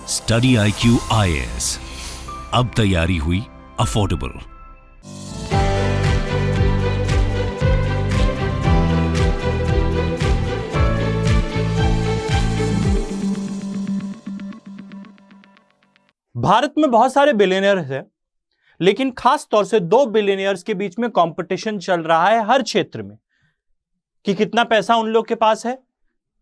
Study IQ IAS, अब तैयारी हुई अफोर्डेबल। भारत में बहुत सारे बिलियनियर्स हैं, लेकिन खास तौर से दो बिलियनियर्स के बीच में कंपटीशन चल रहा है हर क्षेत्र में कि कितना पैसा उन लोग के पास है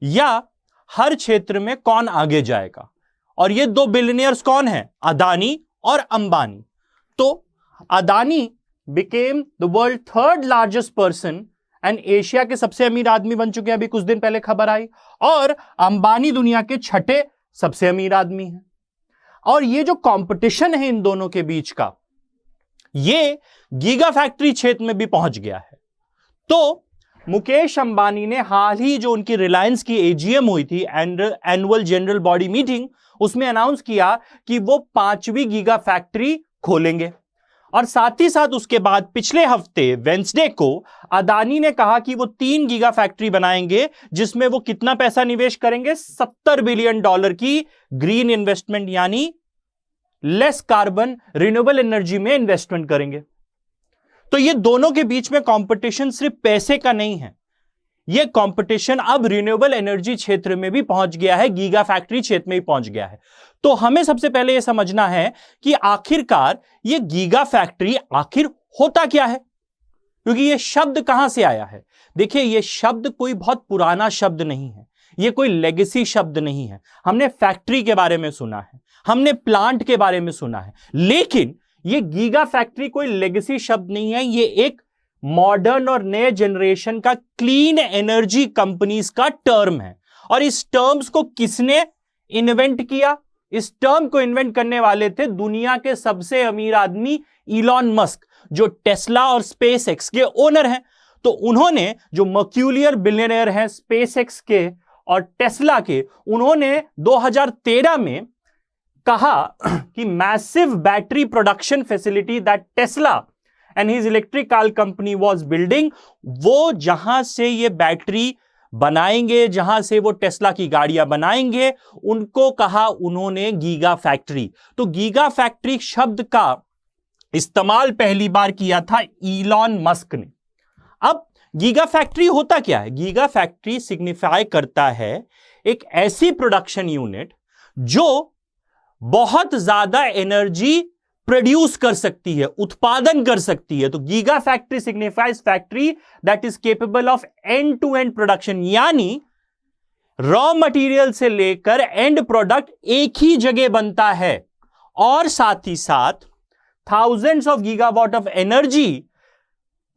या हर क्षेत्र में कौन आगे जाएगा। और ये दो बिलियनियर्स कौन हैं? अदानी और अंबानी। तो Adani became the world third largest person and Asia के सबसे अमीर आदमी बन चुके हैं, अभी कुछ दिन पहले खबर आई। और अंबानी दुनिया के छठे सबसे अमीर आदमी हैं। और ये जो कंपटीशन है इन दोनों के बीच का, ये गीगा फैक्ट्री क्षेत्र में भी पहुंच गया है। तो मुकेश अंबानी ने हाल ही जो उनकी रिलायंस की AGM हुई थी, एनुअल जनरल बॉडी मीटिंग, उसमें अनाउंस किया कि वो 5वीं गीगा फैक्ट्री खोलेंगे। और साथ ही साथ उसके बाद पिछले हफ्ते वेंसडे को अदानी ने कहा कि वो 3 गीगा फैक्ट्री बनाएंगे, जिसमें वो कितना पैसा निवेश करेंगे? $70 बिलियन की ग्रीन इन्वेस्टमेंट, यानी लेस कार्बन रिन्यूएबल एनर्जी में इन्वेस्टमेंट करेंगे। तो ये दोनों के बीच में कंपटीशन सिर्फ पैसे का नहीं है, ये कंपटीशन अब रिन्यूएबल एनर्जी क्षेत्र में भी पहुंच गया है, गीगा फैक्ट्री क्षेत्र में भी पहुंच गया है। तो हमें सबसे पहले यह समझना है कि आखिरकार ये गीगा फैक्ट्री आखिर होता क्या है, क्योंकि ये शब्द कहां से आया है। देखिए, ये शब्द कोई बहुत पुराना शब्द नहीं है, ये कोई लेगेसी शब्द नहीं है। हमने फैक्ट्री के बारे में सुना है, हमने प्लांट के बारे में सुना है, लेकिन ये गीगा फैक्ट्री कोई लेगेसी शब्द नहीं है। ये एक मॉडर्न और नए जनरेशन का क्लीन एनर्जी कंपनीज का टर्म है। और इस टर्म्स को किसने इन्वेंट किया? इस टर्म को इन्वेंट करने वाले थे दुनिया के सबसे अमीर आदमी इलॉन मस्क, जो टेस्ला और स्पेसएक्स के ओनर हैं। तो उन्होंने, जो मर्क्यूलियर बिलियनियर हैं स्पेसएक्स के और टेस्ला के, उन्होंने 2013 में कहा कि massive battery production facility that Tesla and his electric car company was building, वो जहां से ये बैटरी बनाएंगे, जहां से वो टेस्ला की गाड़ियां बनाएंगे, उनको कहा उन्होंने गीगा फैक्ट्री। तो गीगा फैक्ट्री शब्द का इस्तेमाल पहली बार किया था इलॉन मस्क ने। अब गीगा फैक्ट्री होता क्या है? गीगा फैक्ट्री सिग्निफाई करता है एक ऐसी प्रोडक्शन यूनिट जो बहुत ज्यादा एनर्जी प्रोड्यूस कर सकती है, उत्पादन कर सकती है। तो giga factory signifies factory that is capable of end to end production, यानी रॉ मटेरियल से लेकर एंड प्रोडक्ट एक ही जगह बनता है। और साथ ही साथ thousands of gigawatt of energy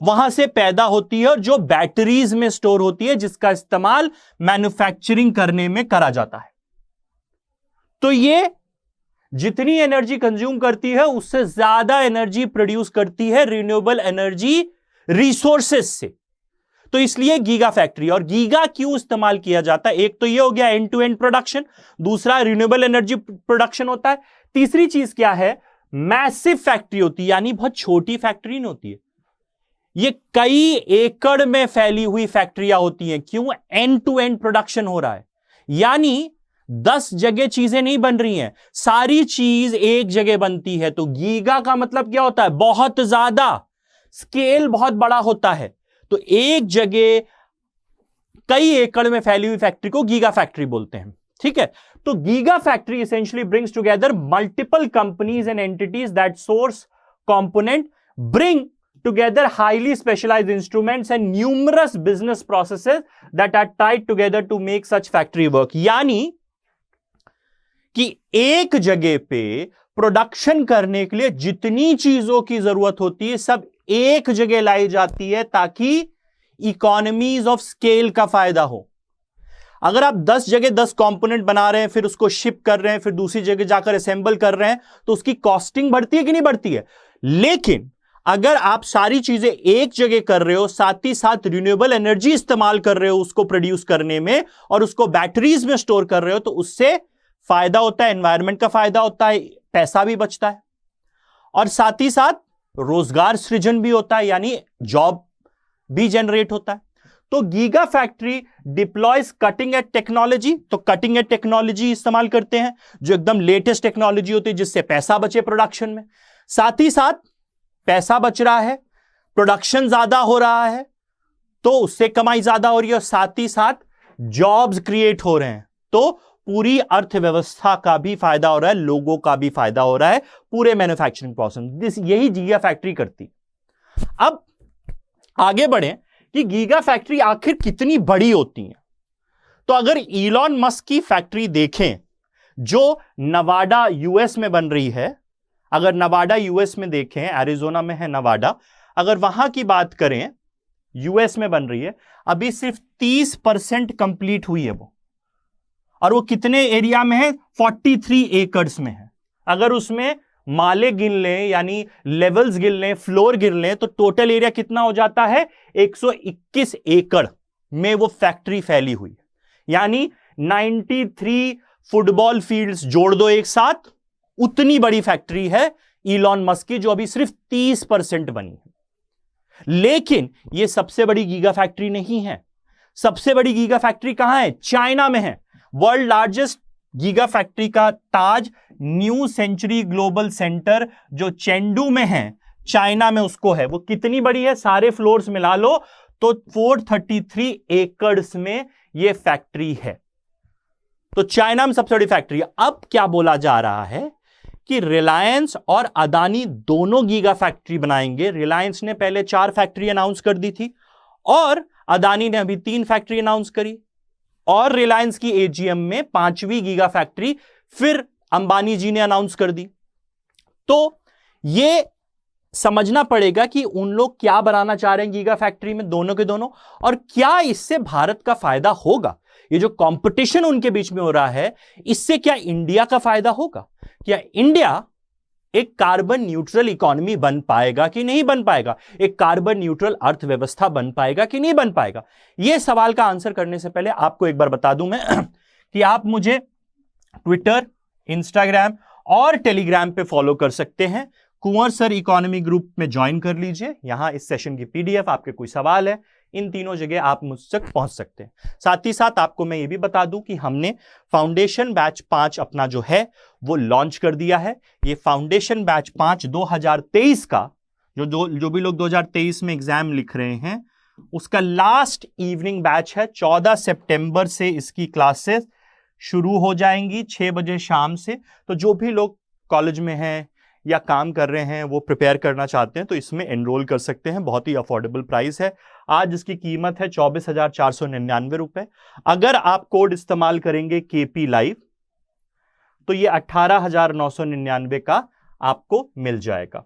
वहां से पैदा होती है, और जो बैटरीज में स्टोर होती है, जिसका इस्तेमाल मैन्युफैक्चरिंग करने में करा जाता है। तो ये जितनी एनर्जी कंज्यूम करती है, उससे ज्यादा एनर्जी प्रोड्यूस करती है रिन्यूएबल एनर्जी रिसोर्सेस से। तो इसलिए गीगा फैक्ट्री। और गीगा क्यों इस्तेमाल किया जाता है? एक तो ये हो गया एंड टू एंड प्रोडक्शन, दूसरा रिन्यूएबल एनर्जी प्रोडक्शन होता है, तीसरी चीज क्या है? मैसिव फैक्ट्री होती है, यानी बहुत छोटी फैक्ट्री नहीं होती है, ये कई एकड़ में फैली हुई फैक्ट्रियां होती हैं। क्यों? एंड टू एंड प्रोडक्शन हो रहा है, यानी 10 जगह चीजें नहीं बन रही हैं, सारी चीज एक जगह बनती है। तो गीगा का मतलब क्या होता है? बहुत ज्यादा, स्केल बहुत बड़ा होता है। तो एक जगह कई एकड़ में फैली हुई फैक्ट्री को गीगा फैक्ट्री बोलते हैं। ठीक है, तो giga factory essentially brings together multiple companies and entities that source component, bring together highly specialized instruments and numerous business processes that are tied together to make such factory work। यानी कि एक जगह पे प्रोडक्शन करने के लिए जितनी चीजों की जरूरत होती है, सब एक जगह लाई जाती है, ताकि इकोनॉमीज ऑफ स्केल का फायदा हो। अगर आप 10 जगह 10 कंपोनेंट बना रहे हैं, फिर उसको शिप कर रहे हैं, फिर दूसरी जगह जाकर असेंबल कर रहे हैं, तो उसकी कॉस्टिंग बढ़ती है कि नहीं बढ़ती है? लेकिन अगर आप सारी चीजें एक जगह कर रहे हो, साथ ही साथ रिन्यूएबल एनर्जी इस्तेमाल कर रहे हो उसको प्रोड्यूस करने में, और उसको बैटरीज में स्टोर कर रहे हो, तो उससे फायदा होता है, एनवायरनमेंट का फायदा होता है, पैसा भी बचता है, और साथ ही साथ रोजगार सृजन भी होता है, यानी जॉब भी जनरेट होता है। तो giga factory deploys cutting edge technology, तो कटिंग एज टेक्नोलॉजी इस्तेमाल करते हैं जो एकदम लेटेस्ट टेक्नोलॉजी होती है जिससे पैसा बचे प्रोडक्शन में। साथ ही साथ पैसा बच रहा है, प्रोडक्शन ज्यादा हो रहा है तो उससे कमाई ज्यादा हो रही है, और साथ ही साथ जॉब्स क्रिएट हो रहे हैं, तो पूरी अर्थव्यवस्था का भी फायदा हो रहा है, लोगों का भी फायदा हो रहा है, पूरे मैन्युफैक्चरिंग प्रोसेस। यही गीगा फैक्ट्री करती। अब आगे बढ़े कि गीगा फैक्ट्री आखिर कितनी बड़ी होती है। तो अगर इलॉन मस्क की फैक्ट्री देखें जो नवाडा यूएस में बन रही है, अगर नवाडा यूएस में देखें, एरिजोना में है नवाडा, अगर वहां की बात करें यूएस में बन रही है, अभी सिर्फ 30% कंप्लीट हुई है वो, और वो कितने एरिया में है, 43 एकड़्स में है। अगर उसमें माले गिन लें यानी लेवल्स गिन लें, फ्लोर गिन लें, तो टोटल एरिया कितना हो जाता है, 121 एकड़ में वो फैक्ट्री फैली हुई है। यानी 93 फुटबॉल फील्ड्स जोड़ दो एक साथ, उतनी बड़ी फैक्ट्री है इलॉन मस्क की, जो अभी सिर्फ 30% बनी है। लेकिन यह सबसे बड़ी गीगा फैक्ट्री नहीं है। सबसे बड़ी गीगा फैक्ट्री कहां है, चाइना में है। वर्ल्ड लार्जेस्ट गीगा फैक्ट्री का ताज न्यू सेंचुरी ग्लोबल सेंटर जो चेंडू में है, चाइना में उसको है। वो कितनी बड़ी है, सारे फ्लोर्स मिला लो तो 433 एकड़्स में यह फैक्ट्री है। तो चाइना में सबसे बड़ी फैक्ट्री है। अब क्या बोला जा रहा है कि रिलायंस और अदानी दोनों गीगा फैक्ट्री बनाएंगे। रिलायंस ने पहले 4 फैक्ट्री अनाउंस कर दी थी और अदानी ने अभी 3 फैक्ट्री अनाउंस करी, और रिलायंस की एजीएम में 5वीं गीगा फैक्ट्री फिर अंबानी जी ने अनाउंस कर दी। तो यह समझना पड़ेगा कि उन लोग क्या बनाना चाह रहे हैं गीगा फैक्ट्री में, दोनों के दोनों, और क्या इससे भारत का फायदा होगा। ये जो कंपटीशन उनके बीच में हो रहा है, इससे क्या इंडिया का फायदा होगा? क्या इंडिया एक कार्बन न्यूट्रल इकोनॉमी बन पाएगा कि नहीं बन पाएगा? एक कार्बन न्यूट्रल अर्थव्यवस्था बन पाएगा कि नहीं बन पाएगा? यह सवाल का आंसर करने से पहले आपको एक बार बता दूं मैं कि आप मुझे ट्विटर, इंस्टाग्राम और टेलीग्राम पे फॉलो कर सकते हैं। कुंवर सर इकोनॉमी ग्रुप में ज्वाइन कर लीजिए। यहां इस सेशन की पीडीएफ, आपके कोई सवाल है, इन तीनों जगह आप मुझ तक पहुंच सकते हैं। साथ ही साथ आपको मैं ये भी बता दूं कि हमने फाउंडेशन बैच 5 अपना जो है वो लॉन्च कर दिया है। ये फाउंडेशन बैच 5 2023 का जो भी लोग 2023 में एग्जाम लिख रहे हैं, उसका लास्ट इवनिंग बैच है। 14 सितंबर से इसकी क्लासेस शुरू हो जाएंगी 6 बजे शाम से। तो जो भी लोग कॉलेज में हैं या काम कर रहे हैं, वो प्रिपेयर करना चाहते हैं, तो इसमें एनरोल कर सकते हैं। बहुत ही अफोर्डेबल प्राइस है। आज इसकी कीमत है 24,499 रुपए। अगर आप कोड इस्तेमाल करेंगे KP लाइव तो ये 18,999 का आपको मिल जाएगा।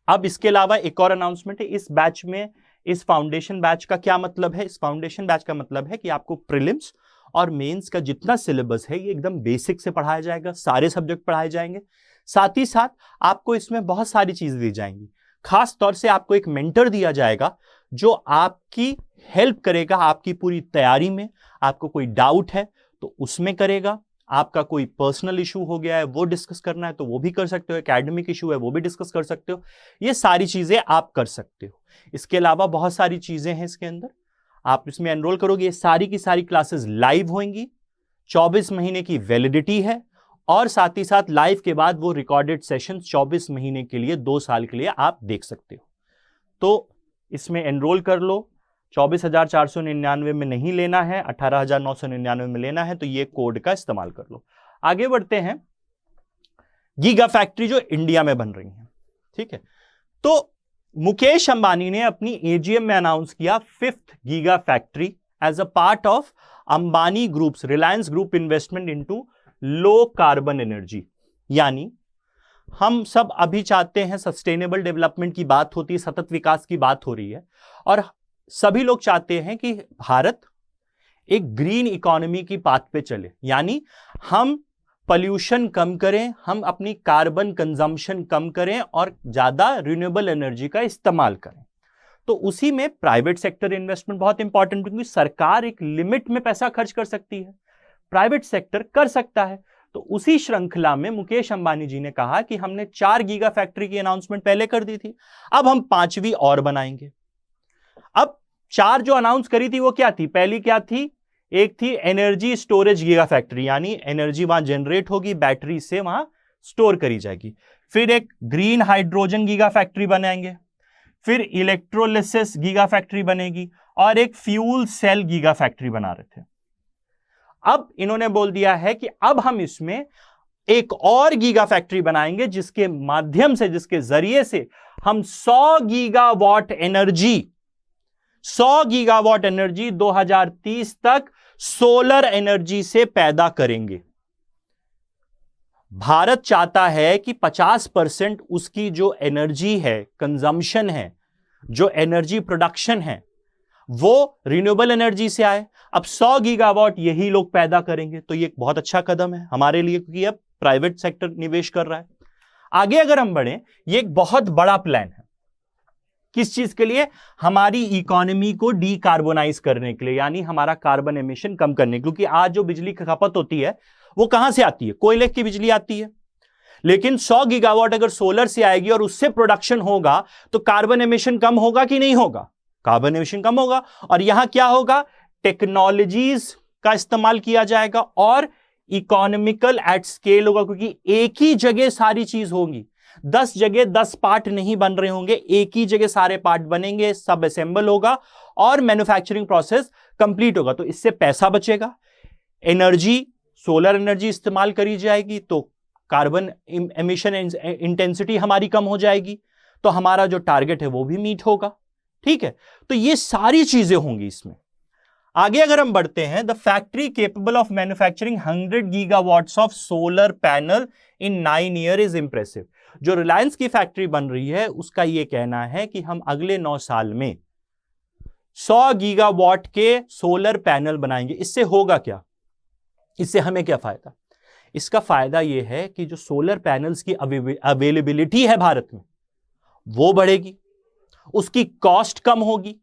अब इसके अलावा एक और अनाउंसमेंट है। इस बैच में, इस फाउंडेशन बैच का क्या मतलब है? इस फाउंडेशन बैच का मतलब है कि आपको प्रीलिम्स और मेंस का जितना सिलेबस है ये एकदम बेसिक से पढ़ाया जाएगा, सारे सब्जेक्ट पढ़ाए जाएंगे। साथ ही साथ आपको इसमें बहुत सारी चीजें दी जाएंगी। खास तौर से आपको एक मेंटर दिया जाएगा जो आपकी हेल्प करेगा आपकी पूरी तैयारी में। आपको कोई डाउट है तो उसमें करेगा, आपका कोई पर्सनल इशू हो गया है वो डिस्कस करना है तो वो भी कर सकते हो, एकेडमिक इशू है वो भी डिस्कस कर सकते हो। ये सारी चीजें आप कर सकते हो। इसके अलावा बहुत सारी चीजें हैं इसके अंदर। आप इसमें एनरोल करोगे, ये सारी की सारी क्लासेस लाइव होंगी, 24 महीने की वैलिडिटी है, और साथ ही साथ लाइव के बाद वो रिकॉर्डेड सेशंस 24 महीने के लिए, 2 साल के लिए आप देख सकते हो। तो इसमें एनरोल कर लो। 24,499 में नहीं लेना है, 18,999 में लेना है, तो ये कोड का इस्तेमाल कर लो। आगे बढ़ते हैं। गीगा फैक्ट्री जो इंडिया में बन रही है, ठीक है। तो मुकेश अंबानी ने अपनी एजीएम में अनाउंस किया 5th giga factory as a part of Ambani groups Reliance group investment into low carbon energy. यानी हम सब अभी चाहते हैं, सस्टेनेबल डेवलपमेंट की बात होती है, सतत विकास की बात हो रही है, और सभी लोग चाहते हैं कि भारत एक ग्रीन इकोनॉमी की पाथ पे चले। यानी हम पॉल्यूशन कम करें, हम अपनी कार्बन कंजम्पशन कम करें और ज्यादा रिन्यूएबल एनर्जी का इस्तेमाल करें। तो उसी में प्राइवेट सेक्टर इन्वेस्टमेंट बहुत इंपॉर्टेंट, क्योंकि सरकार एक लिमिट में पैसा खर्च कर सकती है, प्राइवेट सेक्टर कर सकता है। तो उसी श्रृंखला में मुकेश अंबानी जी ने कहा कि हमने 4 गीगा फैक्ट्री की अनाउंसमेंट पहले कर दी थी, अब हम 5वीं और बनाएंगे। अब चार जो अनाउंस करी थी वो क्या थी? पहली क्या थी? एक थी एनर्जी स्टोरेज गीगा फैक्ट्री, यानी एनर्जी वहां जनरेट होगी, बैटरी से वहां स्टोर करी जाएगी। फिर एक ग्रीन हाइड्रोजन गीगा फैक्ट्री बनाएंगे, फिर इलेक्ट्रोलिसिस गीगा फैक्ट्री बनेगी, और एक फ्यूल सेल गीगा फैक्ट्री बना रहे थे। अब इन्होंने बोल दिया है कि अब हम इसमें एक और गीगा फैक्ट्री बनाएंगे जिसके माध्यम से, जिसके जरिए से हम 100 गीगावाट एनर्जी 2030 तक सोलर एनर्जी से पैदा करेंगे। भारत चाहता है कि 50% उसकी जो एनर्जी है, कंजम्पशन है, जो एनर्जी प्रोडक्शन है, वो रिन्यूएबल एनर्जी से आए। अब 100 गीगावाट यही लोग पैदा करेंगे, तो ये एक बहुत अच्छा कदम है हमारे लिए, क्योंकि अब प्राइवेट सेक्टर निवेश कर रहा है। आगे अगर हम बढ़े, ये एक बहुत बड़ा प्लान है। किस चीज के लिए? हमारी इकोनॉमी को डीकार्बोनाइज करने के लिए, यानी हमारा कार्बन एमिशन कम करने, क्योंकि आज जो बिजली की खपत होती है वो कहां से आती है? कोयले की बिजली आती है। लेकिन 100 गीगावाट अगर सोलर से आएगी और उससे प्रोडक्शन होगा तो कार्बन एमिशन कम होगा कि नहीं होगा? कार्बन एमिशन कम होगा। और यहां क्या होगा? टेक्नोलॉजीज का इस्तेमाल किया जाएगा और इकोनॉमिकल एट स्केल होगा, क्योंकि एक ही जगह सारी चीज होगी। 10 जगह 10 पार्ट नहीं बन रहे होंगे, एक ही जगह सारे पार्ट बनेंगे, सब असेंबल होगा और मैन्युफैक्चरिंग प्रोसेस कंप्लीट होगा। तो इससे पैसा बचेगा, एनर्जी, सोलर एनर्जी इस्तेमाल करी जाएगी, तो कार्बन एमिशन इंटेंसिटी हमारी कम हो जाएगी, तो हमारा जो टारगेट है वो भी मीट होगा। ठीक है, तो ये सारी चीजें होंगी इसमें। आगे अगर हम बढ़ते हैं, the factory capable of manufacturing 100 gigawatts of solar panel in 9 year is impressive. जो रिलायंस की फैक्ट्री बन रही है उसका यह कहना है कि हम अगले 9 साल में 100 गीगावाट के सोलर पैनल बनाएंगे। इससे होगा क्या? इससे हमें क्या फायदा? इसका फायदा यह है कि जो सोलर पैनल्स की अवेलेबिलिटी है भारत में वो बढ़ेगी, उसकी कॉस्ट कम होगी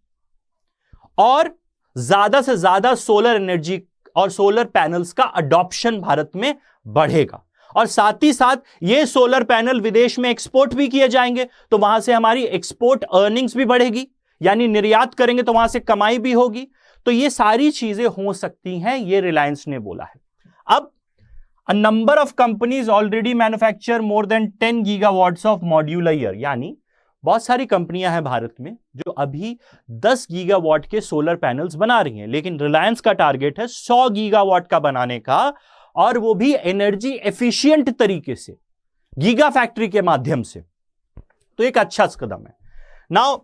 और ज्यादा से ज्यादा सोलर एनर्जी और सोलर पैनल्स का अडॉप्शन भारत में बढ़ेगा। और साथ ही साथ ये सोलर पैनल विदेश में एक्सपोर्ट भी किए जाएंगे, तो वहां से हमारी एक्सपोर्ट अर्निंग्स भी बढ़ेगी, यानी निर्यात करेंगे तो वहां से कमाई भी होगी। तो ये सारी चीजें हो सकती हैं, ये रिलायंस ने बोला है। अब a number of companies already manufacture more than 10 gigawatts of module a year, यानी बहुत सारी कंपनियां हैं भारत में जो अभी 10 गीगावाट के सोलर पैनल्स बना रही हैं, लेकिन रिलायंस का टारगेट है 100 गीगावाट का बनाने का, और वो भी एनर्जी एफिशिएंट तरीके से, गीगा फैक्ट्री के माध्यम से। तो एक अच्छा कदम है। Now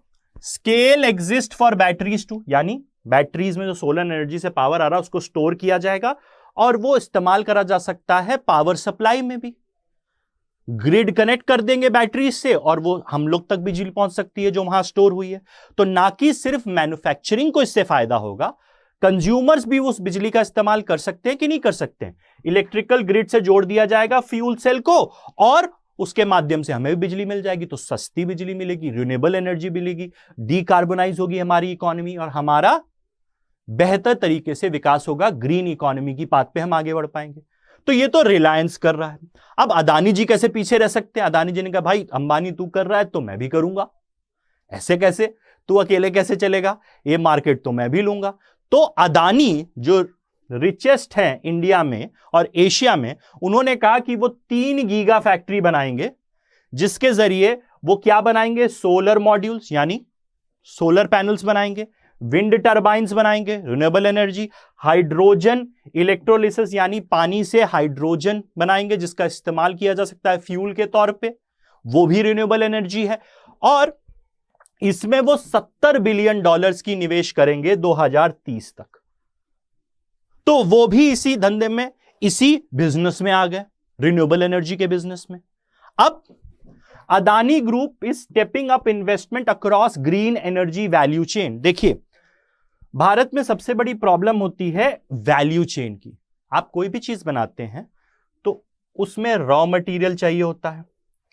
scale exist for batteries too, यानी बैटरीज में जो सोलर एनर्जी से पावर आ रहा है उसको स्टोर किया जाएगा और वो इस्तेमाल करा जा सकता है पावर सप्लाई में भी। ग्रिड कनेक्ट कर देंगे बैटरीज से और वो हम लोग तक बिजली पहुंच सकती है जो वहां स्टोर हुई है। तो ना कि सिर्फ मैन्युफैक्चरिंग को इससे फायदा होगा, कंज्यूमर्स भी उस बिजली का इस्तेमाल कर सकते हैं कि नहीं कर सकते हैं। इलेक्ट्रिकल ग्रिड से जोड़ दिया जाएगा फ्यूल सेल को और उसके माध्यम से हमें भी बिजली मिल जाएगी, तो सस्ती बिजली मिलेगी, रिन्यूएबल एनर्जी मिलेगी, डीकार्बोनाइज होगी हमारी इकोनॉमी और हमारा बेहतर तरीके से विकास होगा, ग्रीन इकोनॉमी की पाथ पे हम आगे बढ़ पाएंगे। तो ये तो रिलायंस कर रहा है। अब अदानी जी कैसे पीछे रह सकते हैं? अदानी जी ने कहा भाई अंबानी तू कर रहा है तो मैं भी करूंगा, ऐसे कैसे, तू अकेले कैसे चलेगा, ये मार्केट तो मैं भी लूंगा। तो अदानी जो रिचेस्ट हैं इंडिया में और एशिया में, उन्होंने कहा कि वो 3 गीगा फैक्ट्री बनाएंगे, जिसके जरिए वो क्या बनाएंगे? सोलर मॉड्यूल्स यानी सोलर पैनल्स बनाएंगे, विंड टर्बाइंस बनाएंगे, रिन्यूएबल एनर्जी, हाइड्रोजन इलेक्ट्रोलिसिस यानी पानी से हाइड्रोजन बनाएंगे जिसका इस्तेमाल किया जा सकता है फ्यूल के तौर पे, वो भी रिन्यूएबल एनर्जी है। और इसमें वो $70 बिलियन की निवेश करेंगे 2030 तक। तो वो भी इसी धंधे में, इसी बिजनेस में आ गए, रिन्यूएबल एनर्जी के बिजनेस में। अब Adani group is stepping up investment across green energy value chain. देखिए भारत में सबसे बड़ी प्रॉब्लम होती है वैल्यू चेन की। आप कोई भी चीज बनाते हैं तो उसमें रॉ मटेरियल चाहिए होता है,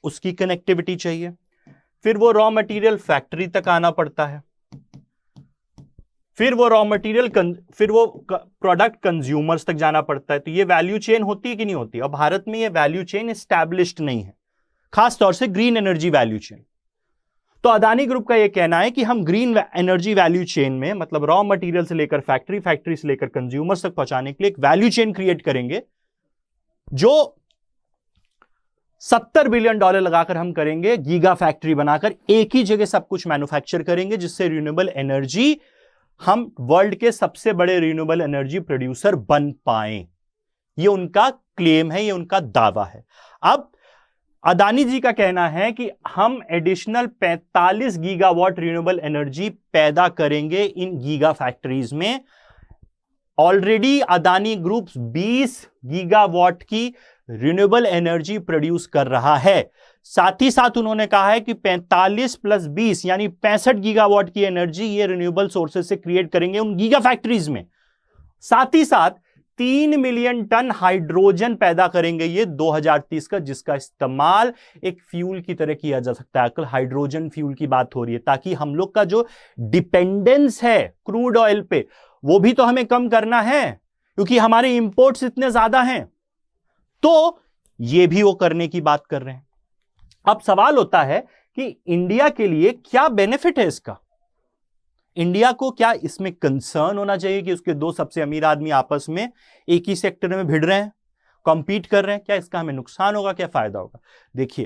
उसकी कनेक्टिविटी चाहिए, फिर वो रॉ मटेरियल फैक्ट्री तक आना पड़ता है, फिर वो रॉ मटेरियल फिर वो प्रोडक्ट कंज्यूमर्स तक जाना पड़ता है। तो ये वैल्यू चेन होती है कि नहीं होती? और भारत में ये वैल्यू चेन एस्टैब्लिश्ड नहीं है, खास तौर से ग्रीन एनर्जी वैल्यू चेन। तो अदानी ग्रुप का यह कहना है कि हम ग्रीन एनर्जी वैल्यू चेन में, मतलब रॉ मटेरियल से लेकर फैक्ट्री, फैक्ट्री से लेकर कंज्यूमर्स तक पहुंचाने के लिए एक वैल्यू चेन क्रिएट करेंगे, जो $70 बिलियन लगाकर हम करेंगे, गीगा फैक्ट्री बनाकर एक ही जगह सब कुछ मैन्युफैक्चर करेंगे, जिससे रिन्यूएबल एनर्जी, हम वर्ल्ड के सबसे बड़े रिन्यूएबल एनर्जी प्रोड्यूसर बन पाए। ये उनका क्लेम है, ये उनका दावा है। अब अदानी जी का कहना है कि हम एडिशनल 45 गीगावाट रिन्यूएबल एनर्जी पैदा करेंगे इन गीगा फैक्ट्रीज में। ऑलरेडी अदानी ग्रुप 20 गीगावाट की रिन्यूएबल एनर्जी प्रोड्यूस कर रहा है। साथ ही साथ उन्होंने कहा है कि 45 + 20 यानी 65 गीगावाट की एनर्जी ये रिन्यूएबल सोर्सेज से क्रिएट करेंगे उन गीगा फैक्ट्रीज में। साथ ही साथ 3 मिलियन टन हाइड्रोजन पैदा करेंगे ये 2030 का, जिसका इस्तेमाल एक फ्यूल की तरह किया जा सकता है। आजकल हाइड्रोजन फ्यूल की बात हो रही है, ताकि हम लोग का जो डिपेंडेंस है क्रूड ऑयल पे, वो भी तो हमें कम करना है, क्योंकि हमारे इंपोर्ट्स इतने ज्यादा हैं। तो ये भी वो करने की बात कर रहे हैं। अब सवाल होता है कि इंडिया के लिए क्या बेनिफिट है इसका? इंडिया को क्या इसमें कंसर्न होना चाहिए कि उसके दो सबसे अमीर आदमी आपस में एक ही सेक्टर में भिड़ रहे हैं, कॉम्पीट कर रहे हैं? क्या इसका हमें नुकसान होगा, क्या फायदा होगा? देखिए,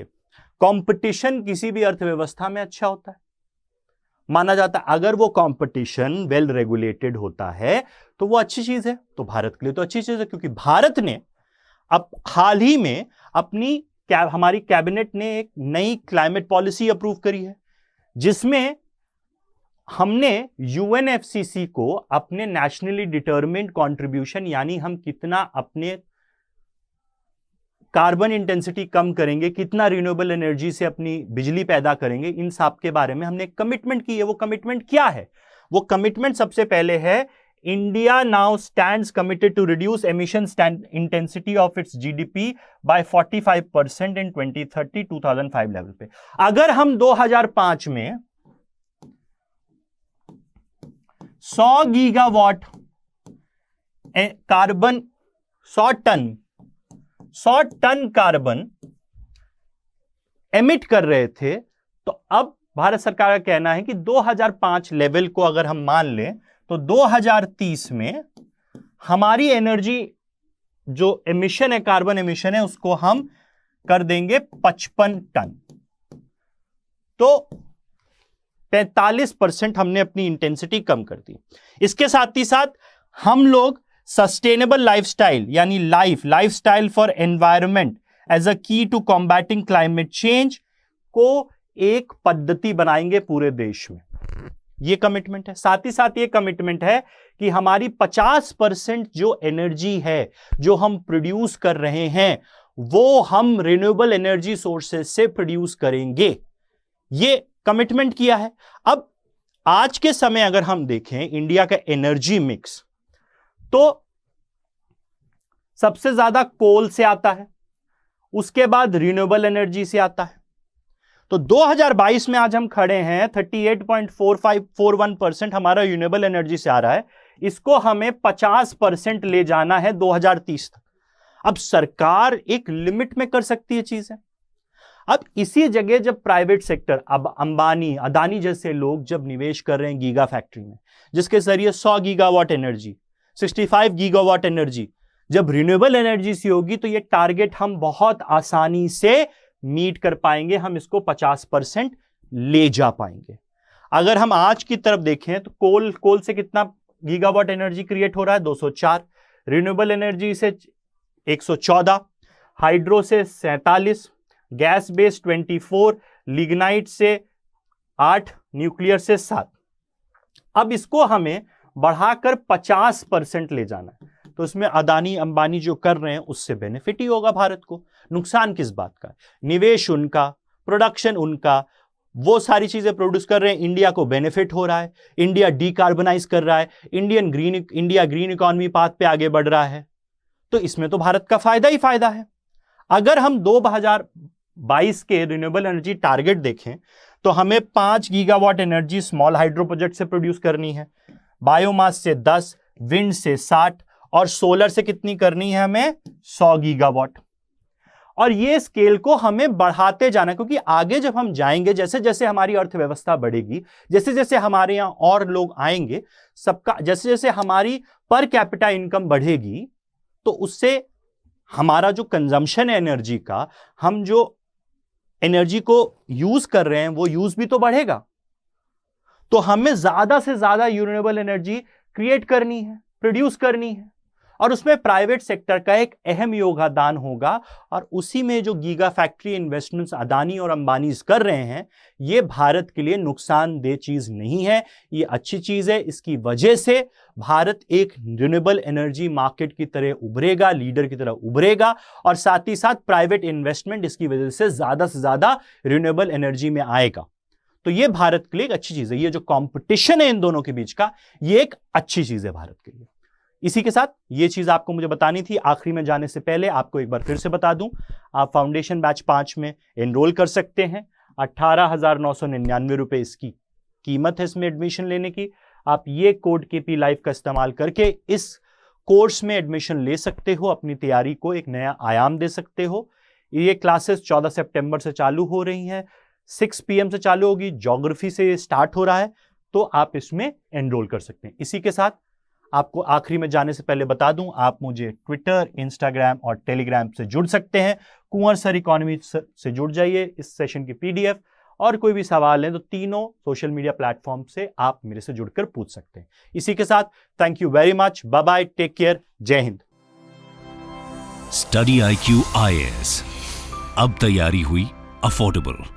कंपटीशन किसी भी अर्थव्यवस्था में अच्छा होता है, माना जाता है। अगर वो कंपटीशन वेल रेगुलेटेड होता है तो वो अच्छी चीज है। तो भारत के लिए तो अच्छी चीज है, क्योंकि भारत ने अब हाल ही में हमारी कैबिनेट ने एक नई क्लाइमेट पॉलिसी अप्रूव करी है, जिसमें हमने यूएनएफसीसी को अपने नेशनली डिटरमिन्ड कंट्रीब्यूशन, यानी हम कितना अपने कार्बन इंटेंसिटी कम करेंगे, कितना रिन्यूएबल एनर्जी से अपनी बिजली पैदा करेंगे, इन सब के बारे में हमने कमिटमेंट की है। वो कमिटमेंट क्या है? वो कमिटमेंट सबसे पहले है, India now stands committed to reduce emission intensity of its GDP by 45% in 2030 2005 level पे। अगर हम 2005 में 100 gigawatt carbon, 100 ton carbon emit कर रहे थे, तो अब भारत सरकार का कहना है कि 2005 लेवल को अगर हम मान लें तो 2030 में हमारी एनर्जी जो एमिशन है, कार्बन एमिशन है, उसको हम कर देंगे 55 टन। तो 45% हमने अपनी इंटेंसिटी कम कर दी। इसके साथ ही साथ हम लोग सस्टेनेबल लाइफस्टाइल, यानी lifestyle for environment as a key to combating climate change को एक पद्धति बनाएंगे पूरे देश में। ये कमिटमेंट है। साथ ही साथ ये कमिटमेंट है कि हमारी 50% जो एनर्जी है जो हम प्रोड्यूस कर रहे हैं, वो हम रिन्यूएबल एनर्जी सोर्सेज से प्रोड्यूस करेंगे। ये कमिटमेंट किया है। अब आज के समय अगर हम देखें इंडिया का एनर्जी मिक्स, तो सबसे ज्यादा कोल से आता है, उसके बाद रिन्यूएबल एनर्जी से आता है। तो 2022 में आज हम खड़े हैं 38.4541% हमारा रिन्यूएबल एनर्जी से आ रहा है। इसको हमें 50% ले जाना है 2030 तक। अब सरकार एक लिमिट में कर सकती है चीजें। अब इसी जगह जब प्राइवेट सेक्टर, अब अंबानी, अदानी जैसे लोग जब निवेश कर रहे हैं गीगा फैक्ट्री में, जिसके जरिए 100 गीगावाट एनर्जी, 65 गीगावाट एनर्जी जब रिन्यूएबल एनर्जी से होगी, तो ये टारगेट हम बहुत आसानी से मीट कर पाएंगे। हम इसको 50% ले जा पाएंगे। अगर हम आज की तरफ देखें तो कोल से कितना गीगावाट एनर्जी क्रिएट हो रहा है? 204। रिन्यूएबल एनर्जी से 114, हाइड्रो से 47, गैस बेस्ड 24, लिग्नाइट से 8, न्यूक्लियर से 7। अब इसको हमें बढ़ाकर 50% ले जाना है। तो इसमें अदानी अंबानी जो कर रहे हैं उससे बेनिफिट ही होगा भारत को। नुकसान किस बात का? निवेश उनका, प्रोडक्शन उनका, वो सारी चीजें प्रोड्यूस कर रहे हैं, इंडिया को बेनिफिट हो रहा है, इंडिया डीकार्बनाइज कर रहा है, इंडिया ग्रीन इकोनॉमी पाथ पे आगे बढ़ रहा है। तो इसमें तो भारत का फायदा ही फायदा है। अगर हम 2022 के रिन्यूएबल एनर्जी टारगेट देखें तो हमें 5 gigawatt energy small hydro project से प्रोड्यूस करनी है, बायोमास से 10, विंड से 60 और सोलर से कितनी करनी है हमें? 100 गीगावाट। और ये स्केल को हमें बढ़ाते जाना है, क्योंकि आगे जब हम जाएंगे, जैसे जैसे हमारी अर्थव्यवस्था बढ़ेगी, जैसे जैसे हमारे यहां और लोग आएंगे, सबका जैसे जैसे हमारी पर कैपिटा इनकम बढ़ेगी, तो उससे हमारा जो कंजम्पशन है एनर्जी का, हम जो एनर्जी को यूज कर रहे हैं वो यूज भी तो बढ़ेगा। तो हमें ज्यादा से ज्यादा रिन्यूएबल एनर्जी क्रिएट करनी है, प्रोड्यूस करनी है, और उसमें प्राइवेट सेक्टर का एक अहम योगदान होगा। और उसी में जो गीगा फैक्ट्री इन्वेस्टमेंट्स अदानी और अंबानी कर रहे हैं, ये भारत के लिए नुकसानदेह चीज नहीं है, ये अच्छी चीज है। इसकी वजह से भारत एक रिन्यूएबल एनर्जी मार्केट की तरह उभरेगा, लीडर की तरह उभरेगा, और साथ ही साथ प्राइवेट इन्वेस्टमेंट इसकी वजह से ज्यादा रिन्यूएबल एनर्जी में आएगा। तो ये भारत के लिए एक अच्छी चीज है। ये जो कंपटीशन है इन दोनों के बीच का, ये एक अच्छी चीज है भारत के लिए। इसी के साथ ये चीज आपको मुझे बतानी थी। आखिरी में जाने से पहले आपको एक बार फिर से बता दूं, आप फाउंडेशन बैच 5 में एनरोल कर सकते हैं। 18,999 रुपए इसकी कीमत है इसमें एडमिशन लेने की। आप ये कोड KP लाइव का इस्तेमाल करके इस कोर्स में एडमिशन ले सकते हो, अपनी तैयारी को एक नया आयाम दे सकते हो। ये क्लासेस 14 सितंबर से चालू हो रही हैं, 6 PM से चालू होगी। ज्योग्राफी से स्टार्ट हो रहा है, तो आप इसमें एनरोल कर सकते हैं। इसी के साथ आपको आखिरी में जाने से पहले बता दूं, आप मुझे ट्विटर, इंस्टाग्राम और टेलीग्राम से जुड़ सकते हैं। कुंवर सर इकोनॉमी से जुड़ जाइए। इस सेशन की PDF और कोई भी सवाल है तो तीनों सोशल मीडिया प्लेटफॉर्म से आप मेरे से जुड़कर पूछ सकते हैं। इसी के साथ thank you very much, bye bye, take care, जय हिंद। स्टडी IQ IAS, अब तैयारी हुई अफोर्डेबल।